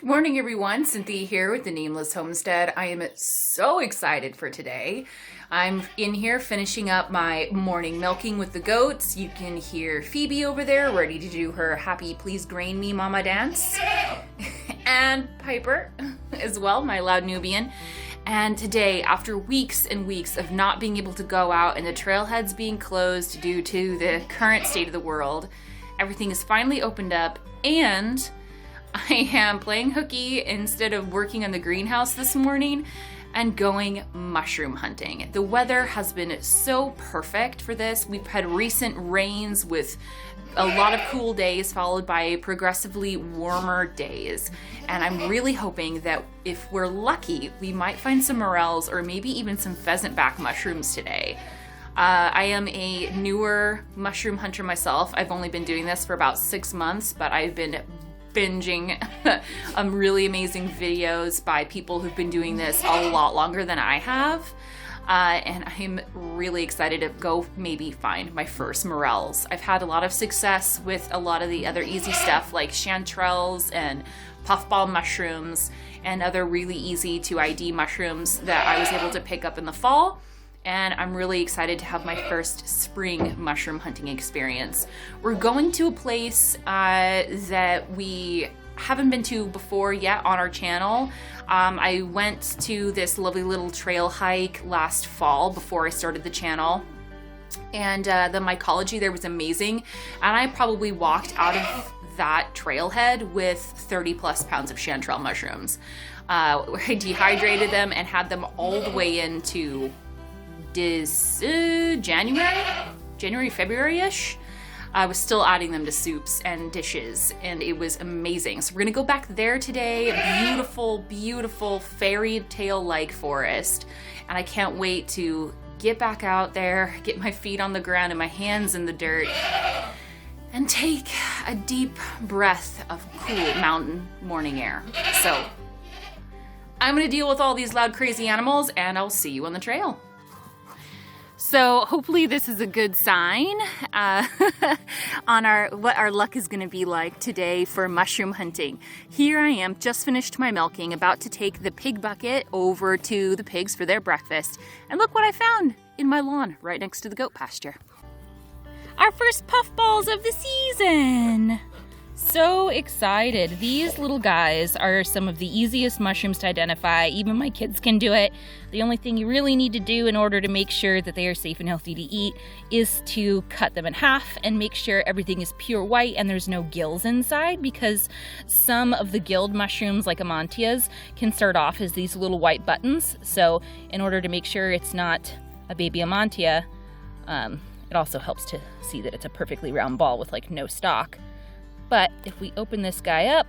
Morning everyone, Cynthia here with the Nameless Homestead. I am so excited for today. I'm in here finishing up my morning milking with the goats. You can hear Phoebe over there ready to do her happy please grain me mama dance. And Piper as well, my loud Nubian. And today, after weeks and weeks of not being able to go out and the trailheads being closed due to the current state of the world, everything is finally opened up and I am playing hooky instead of working on the greenhouse this morning and going mushroom hunting. The weather has been so perfect for this. We've had recent rains with a lot of cool days followed by progressively warmer days. And I'm really hoping that if we're lucky, we might find some morels or maybe even some pheasant back mushrooms today. I am a newer mushroom hunter myself. I've only been doing this for about 6 months, but I've been binging really amazing videos by people who've been doing this a lot longer than I have. And I'm really excited to go maybe find my first morels. I've had a lot of success with a lot of the other easy stuff like chanterelles and puffball mushrooms and other really easy to ID mushrooms that I was able to pick up in the fall. And I'm really excited to have my first spring mushroom hunting experience. We're going to a place that we haven't been to before yet on our channel. I went to this lovely little trail hike last fall before I started the channel. And the mycology there was amazing. And I probably walked out of that trailhead with 30 plus pounds of chanterelle mushrooms. I dehydrated them and had them all the way into January, February-ish. I was still adding them to soups and dishes, and it was amazing. So we're gonna go back there today. Beautiful, beautiful fairy tale-like forest. And I can't wait to get back out there, get my feet on the ground and my hands in the dirt, and take a deep breath of cool mountain morning air. So I'm gonna deal with all these loud, crazy animals, and I'll see you on the trail. So hopefully this is a good sign on what our luck is going to be like today for mushroom hunting. Here I am, just finished my milking, about to take the pig bucket over to the pigs for their breakfast. And look what I found in my lawn right next to the goat pasture. Our first puffballs of the season! So excited. These little guys are some of the easiest mushrooms to identify. Even my kids can do it. The only thing you really need to do in order to make sure that they are safe and healthy to eat is to cut them in half and make sure everything is pure white and there's no gills inside, because some of the gilled mushrooms like amantias can start off as these little white buttons. So in order to make sure it's not a baby amantia, it also helps to see that it's a perfectly round ball with like no stalk. But if we open this guy up,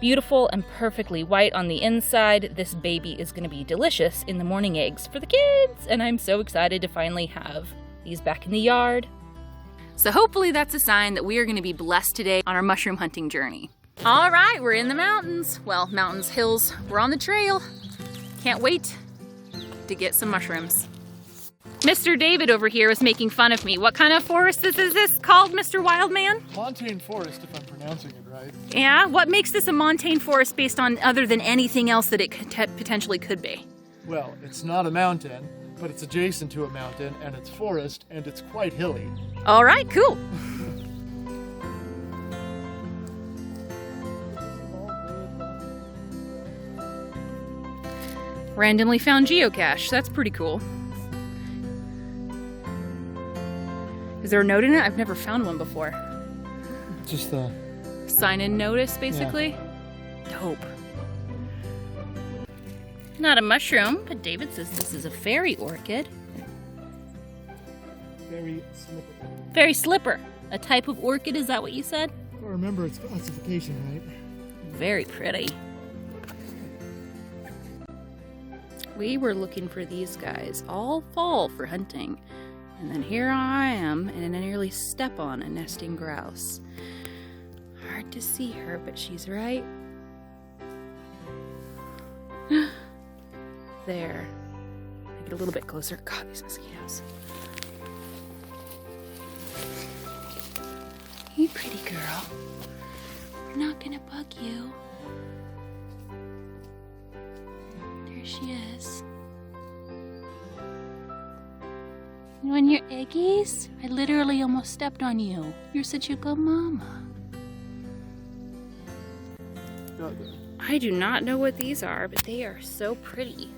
beautiful and perfectly white on the inside, this baby is going to be delicious in the morning eggs for the kids. And I'm so excited to finally have these back in the yard. So hopefully that's a sign that we are going to be blessed today on our mushroom hunting journey. All right, we're in the mountains. Well, mountains, hills, we're on the trail. Can't wait to get some mushrooms. Mr. David over here was making fun of me. What kind of forest is this called, Mr. Wildman? Montane forest, if I'm pronouncing it right. Yeah? What makes this a montane forest based on other than anything else that it potentially could be? Well, it's not a mountain, but it's adjacent to a mountain, and it's forest, and it's quite hilly. All right, cool. Randomly found geocache. That's pretty cool. Is there a note in it? I've never found one before. Just the sign-in notice, basically? Yeah. Dope. Not a mushroom, but David says this is a fairy orchid. Very slipper. Very slipper. A type of orchid, is that what you said? Well, remember its classification, right? Very pretty. We were looking for these guys all fall for hunting. And then here I am, and I nearly step on a nesting grouse. Hard to see her, but she's right there. I get a little bit closer. God, these mosquitoes. Hey, pretty girl. We're not gonna bug you. There she is. You want your eggies? I literally almost stepped on you. You're such a good mama. I do not know what these are, but they are so pretty.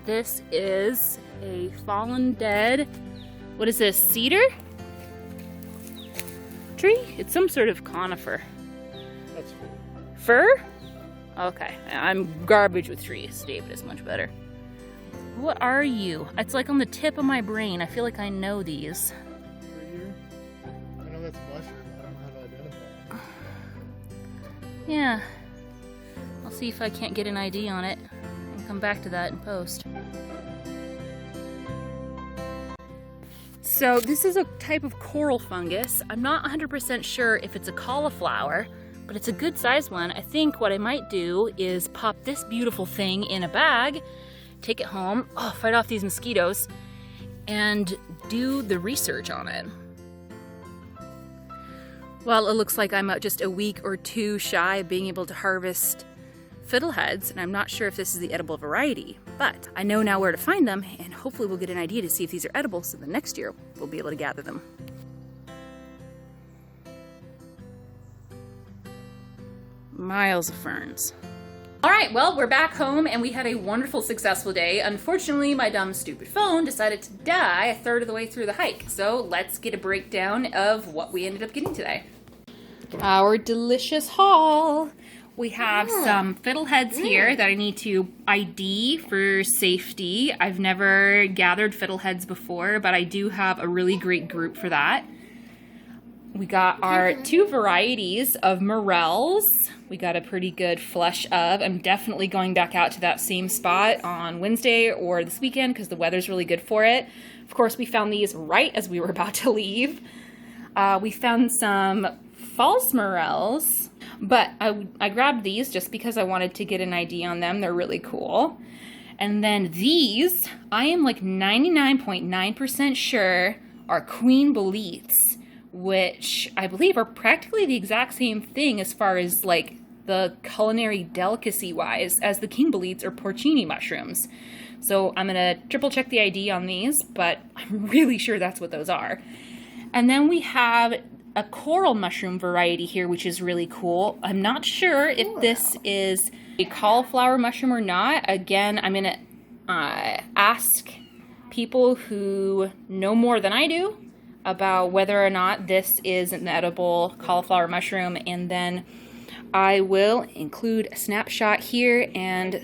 This is a fallen dead, what is this, cedar tree? It's some sort of conifer. That's Fir? Okay, I'm garbage with trees. David is much better. What are you? It's like on the tip of my brain. I feel like I know these. right here. I know that's mushroom. I don't know how to identify it. Yeah. I'll see if I can't get an ID on it and come back to that in post. So this is a type of coral fungus. I'm not 100% sure if it's a cauliflower, but it's a good sized one. I think what I might do is pop this beautiful thing in a bag, take it home, fight off these mosquitoes, and do the research on it. Well, it looks like I'm just a week or two shy of being able to harvest fiddleheads, and I'm not sure if this is the edible variety, but I know now where to find them, and hopefully we'll get an idea to see if these are edible, so the next year we'll be able to gather them. Miles of ferns. All right, well, we're back home and we had a wonderful, successful day. Unfortunately, my dumb, stupid phone decided to die a third of the way through the hike. So let's get a breakdown of what we ended up getting today. Our delicious haul. We have some fiddleheads here that I need to ID for safety. I've never gathered fiddleheads before, but I do have a really great group for that. We got our two varieties of morels. We got a pretty good flush of. I'm definitely going back out to that same spot on Wednesday or this weekend because the weather's really good for it. Of course, we found these right as we were about to leave. We found some false morels, but I grabbed these just because I wanted to get an ID on them. They're really cool. And then these, I am like 99.9% sure are queen boletes, which I believe are practically the exact same thing as far as like the culinary delicacy wise as the king boletes or porcini mushrooms. So I'm gonna triple check the ID on these, but I'm really sure that's what those are. And then we have a coral mushroom variety here, which is really cool. I'm not sure if this is a cauliflower mushroom or not. Again, I'm gonna ask people who know more than I do about whether or not this is an edible cauliflower mushroom, and then I will include a snapshot here and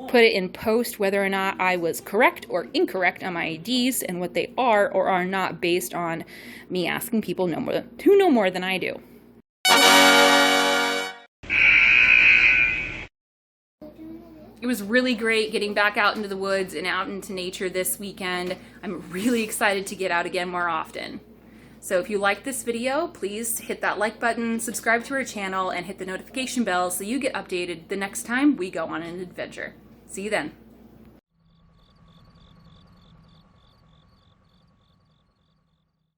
put it in post whether or not I was correct or incorrect on my IDs and what they are or are not based on me asking people who know more than I do. It was really great getting back out into the woods and out into nature this weekend. I'm really excited to get out again more often. So if you like this video, please hit that like button, subscribe to our channel, and hit the notification bell so you get updated the next time we go on an adventure. See you then.